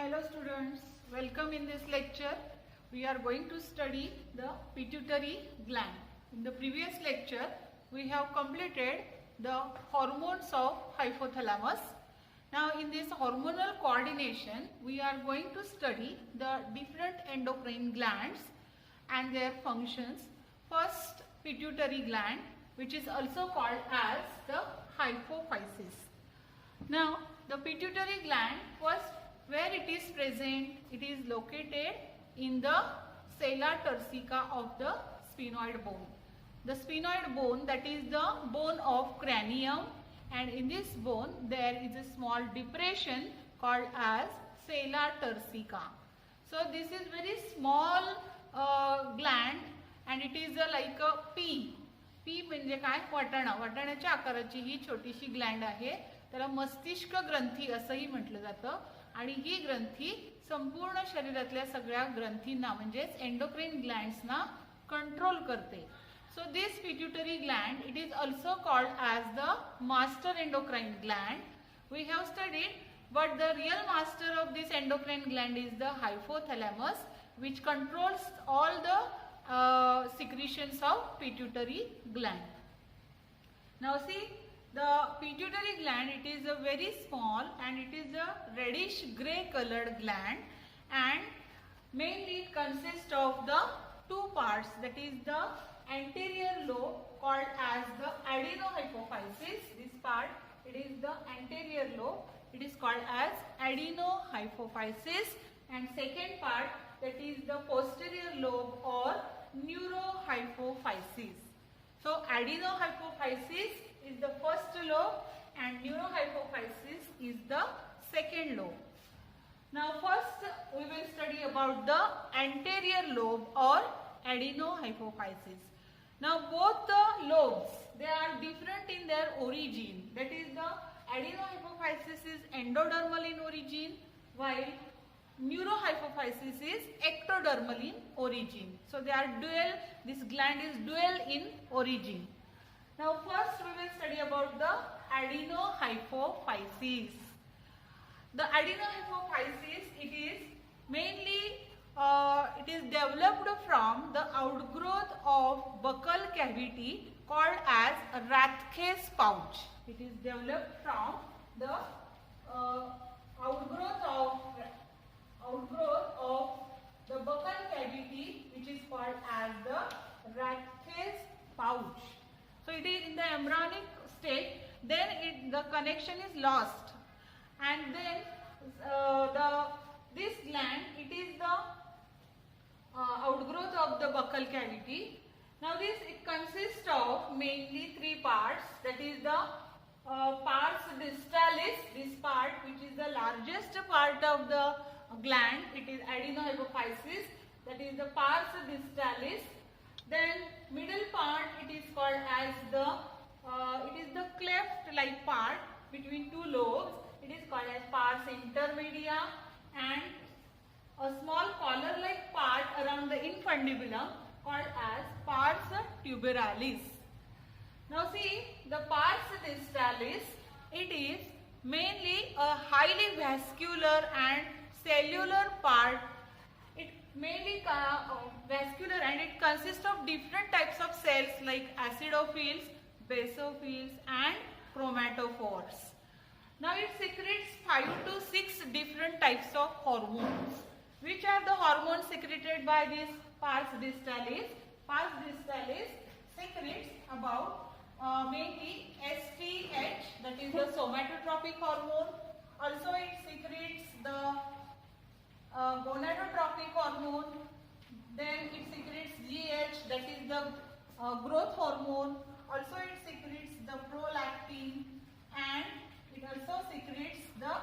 Hello students, welcome in this lecture. We are going to study the pituitary gland. In the previous lecture, we have completed the hormones of hypothalamus. Now in this hormonal coordination, we are going to study the different endocrine glands and their functions. First, pituitary gland, which is also called as the hypophysis. Now the pituitary gland, first where it is present, it is located in the sella turcica of the sphenoid bone. The sphenoid bone, that is the bone of cranium, and in this bone there is a small depression called as sella turcica. So this is very small gland and it is like a pea. P म्हणजे काय, वाटाणा. वाटाण्याच्या आकाराची ही छोटीशी Gland आहे. त्याला मस्तिष्क ग्रंथी असंही म्हटलं जातं आणि ही ग्रंथी संपूर्ण शरीरातल्या सगळ्या ग्रंथींना म्हणजेच एंडोक्राइन ग्लँड्सना कंट्रोल करते. So this pituitary gland, it is also called as the master endocrine gland. We have studied, but the real master of this endocrine gland is the hypothalamus, which controls all the secretions of pituitary gland. Now see, the pituitary gland, it is a very small and it is a reddish grey colored gland, and mainly it consists of the two parts, that is the anterior lobe called as the adenohypophysis. This part, it is the anterior lobe, it is called as adenohypophysis, and second part, that is the posterior lobe or neurohypophysis. So adenohypophysis is the first lobe and neurohypophysis is the second lobe. Now first we will study about the anterior lobe or adenohypophysis. Now both the lobes, they are different in their origin. That is, the adenohypophysis is endodermal in origin, while neurohypophysis is ectodermal in origin. So they are dual, this gland is dual in origin. Now first we will study about the adenohypophysis. The adenohypophysis, it is mainly it is developed from the outgrowth of buccal cavity called as Rathke's pouch. It is developed from the outgrowth of the buccal cavity, which is called as the Rathke's pouch. So it is in the embryonic state, then the connection is lost, and then this gland, it is the outgrowth of the buccal cavity. Now it consists of mainly three parts, that is the pars distalis, this part which is the largest part of the gland, it is adenohypophysis, that is the pars distalis. Then middle part, it is called as the it is the cleft like part between two lobes, it is called as pars intermedia, and a small collar like part around the infundibulum called as pars tuberalis. Now see, the pars distalis, it is mainly a highly vascular and cellular part. It mainly vascular and it consists of different types of cells like acidophils, basophils and chromatophores. Now it secretes 5 to 6 different types of hormones. Which are the hormones secreted by this pars distalis? Pars distalis secretes about mainly STH, that is the somatotropic hormone. Also it secretes the gonadotropic hormone. Then it secretes GH, that is the growth hormone. Also it secretes the prolactin, and it also secretes the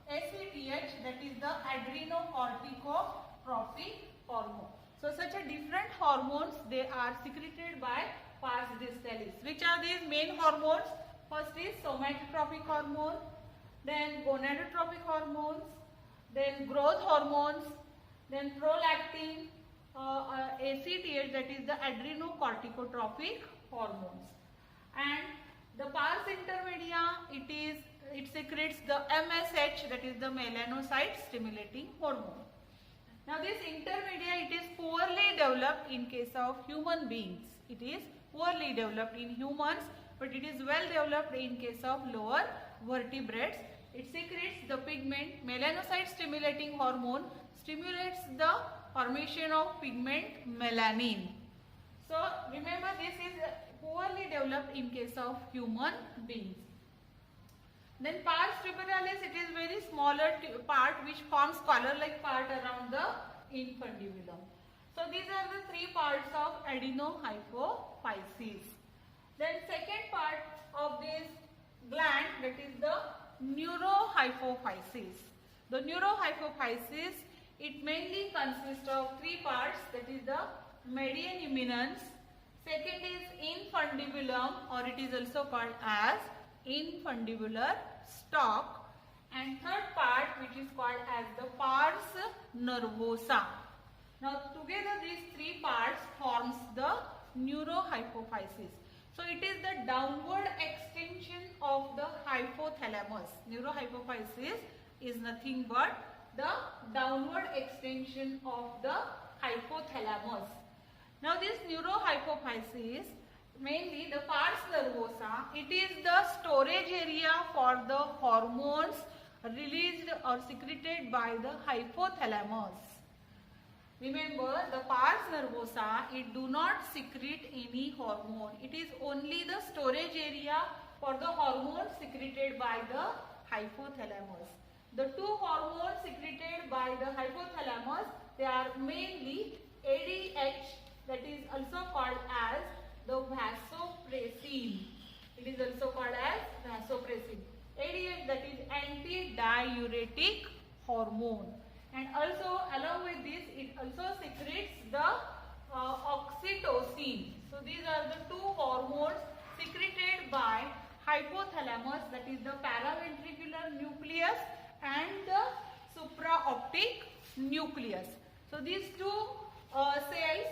ACTH, that is the adrenocorticotropic hormone. So such a different hormones, they are secreted by pars distalis. Which are these main hormones? First is somatotropic hormone, then gonadotropic hormones, then growth hormones, then prolactin, ACTH, that is the adrenocorticotropic hormones. And the pars intermedia, it is it secretes the MSH, that is the melanocyte stimulating hormone. Now this intermedia, it is poorly developed in case of human beings. It is poorly developed in humans, but it is well developed in case of lower vertebrates. It secretes the pigment melanocyte stimulating hormone, stimulates the formation of pigment melanin. So remember, this is poorly developed in case of human beings. Then pars tuberculis, it is very smaller part which forms collar-like part around the infundibulum. So these are the three parts of adenohypophysis. Then second part of this gland, that is the neurohypophysis. The neurohypophysis, it mainly consists of three parts, that is the median eminence, second is infundibulum, or it is also called as infundibular stalk, and third part which is called as the pars nervosa. Now together these three parts forms the neurohypophysis. So it is the downward extension of the hypothalamus. Neurohypophysis is nothing but the downward extension of the hypothalamus. Now this neurohypophysis, mainly the pars nervosa, it is the storage area for the hormones released or secreted by the hypothalamus. Remember, the pars nervosa, it do not secrete any hormone. It is only the storage area for the hormones secreted by the hypothalamus. The two hormones secreted by the hypothalamus, they are mainly ADH, that is also called as the vasopressin. It is also called as vasopressin. ADH, that is antidiuretic hormone. And also along with this, it also secretes the oxytocin. So these are the two hormones secreted by hypothalamus, that is the paraventricular nucleus and the supraoptic nucleus. So these two cells,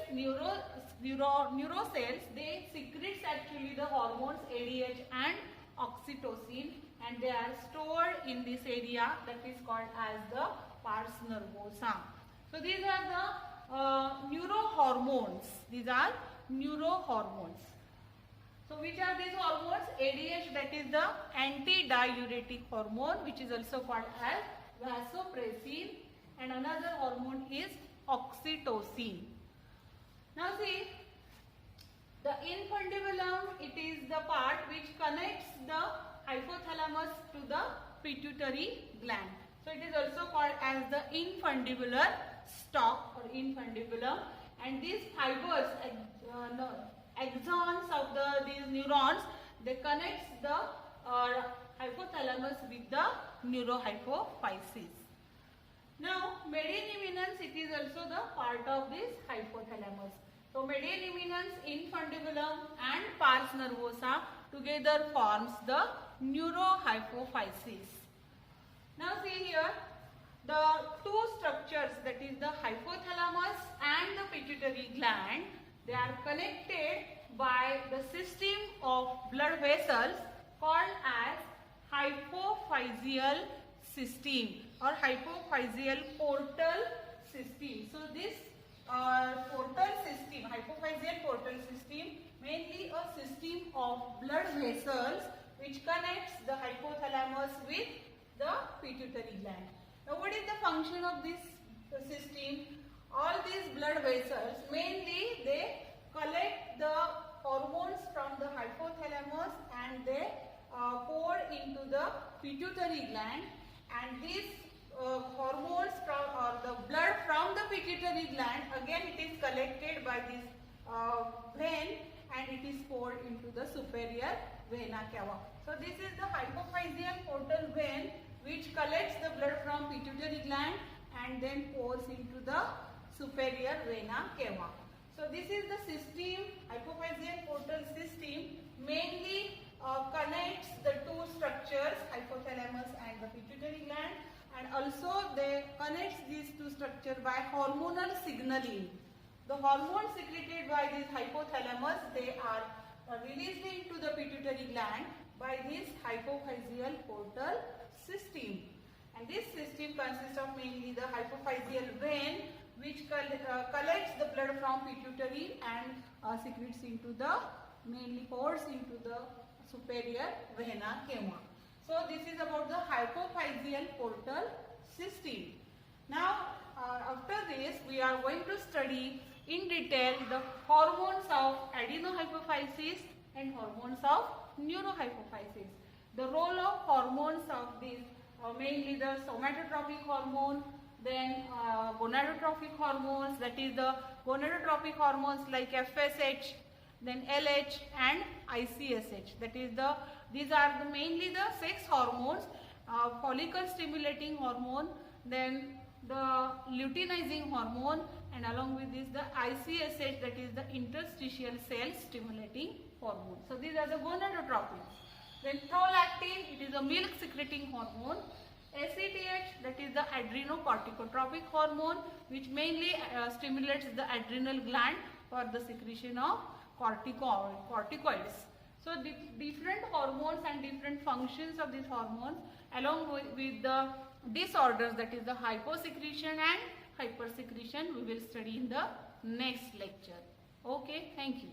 neurocells, they secretes actually the hormones ADH and oxytocin, and they are stored in this area that is called as the pars nervosa. So these are the neurohormones. These are neurohormones. So which are these hormones? ADH, that is the antidiuretic hormone, which is also called as vasopressin, and another hormone is oxytocin. Now see, the infundibulum, it is the part which connects the hypothalamus to the pituitary gland. So it is also called as the infundibular stalk or infundibulum, and these fibers, axons of these neurons, they connect the hypothalamus with the neurohypophysis. Now median eminence, it is also the part of this hypothalamus. So median eminence, infundibulum and pars nervosa together forms the neurohypophysis. Now see here, the two structures, that is the hypothalamus and the pituitary gland, they are connected by the system of blood vessels called as hypophyseal system or hypophyseal portal system. So this portal system, hypophyseal portal system, mainly a system of blood vessels which connects the hypothalamus with the pituitary gland. Now what is the function of this system? All these blood vessels, mainly they collect the hormones from the hypothalamus and they pour into the pituitary gland, and these hormones from or the blood from the pituitary gland, again it is collected by this vein and it is poured into the superior vena cava. So this is the hypophyseal portal vein which collects the blood from pituitary gland and then pours into the superior vena cava. So this is the system, hypophyseal portal system, mainly connects the two structures, hypothalamus and the pituitary gland, and also they connects these two structures by hormonal signaling. The hormones secreted by this hypothalamus, they are released into the pituitary gland by this hypophyseal portal system. And this system consists of mainly the hypophyseal vein, which collects the blood from pituitary and secretes into the, mainly pours into the superior vena cava. So this is about the hypophyseal portal system. Now after this we are going to study in detail the hormones of adenohypophysis and hormones of neurohypophysis. The role of hormones of these mainly the somatotropic hormone, then gonadotrophic hormones, that is the gonadotrophic hormones like FSH, then LH and ICSH. That is the, these are the mainly the sex hormones, follicle stimulating hormone, then the luteinizing hormone, and along with this the ICSH, that is the interstitial cell stimulating hormone. So these are the gonadotropic. Then prolactin, it is a milk secreting hormone. ACTH, that is the adrenocorticotropic hormone, which mainly stimulates the adrenal gland for the secretion of corticoids. So the different hormones and different functions of these hormones along with the disorders, that is the hyposecretion and hypersecretion, we will study in the next lecture. Okay, thank you.